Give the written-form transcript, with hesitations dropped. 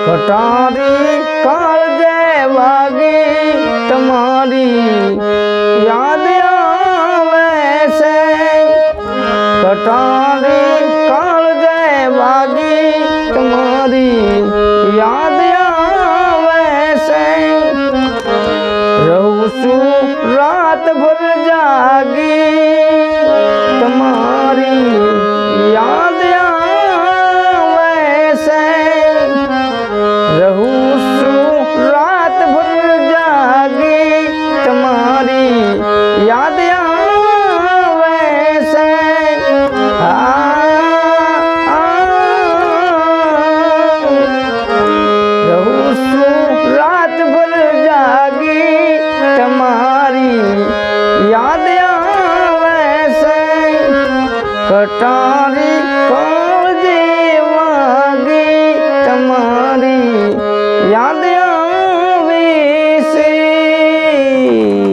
કટારી કાળજે વાગી તમારી યાદ આવે છે કટારી કાળજે વાગી તમારી યાદ આવે છે રહું છું રાત ભર જાગી તમારી યાદ આવે છે રહું છું રાત ભર જાગી તમારી યાદ આવે છે રહું છું રાત ભર જાગી તમારી યાદ આવે છે કટા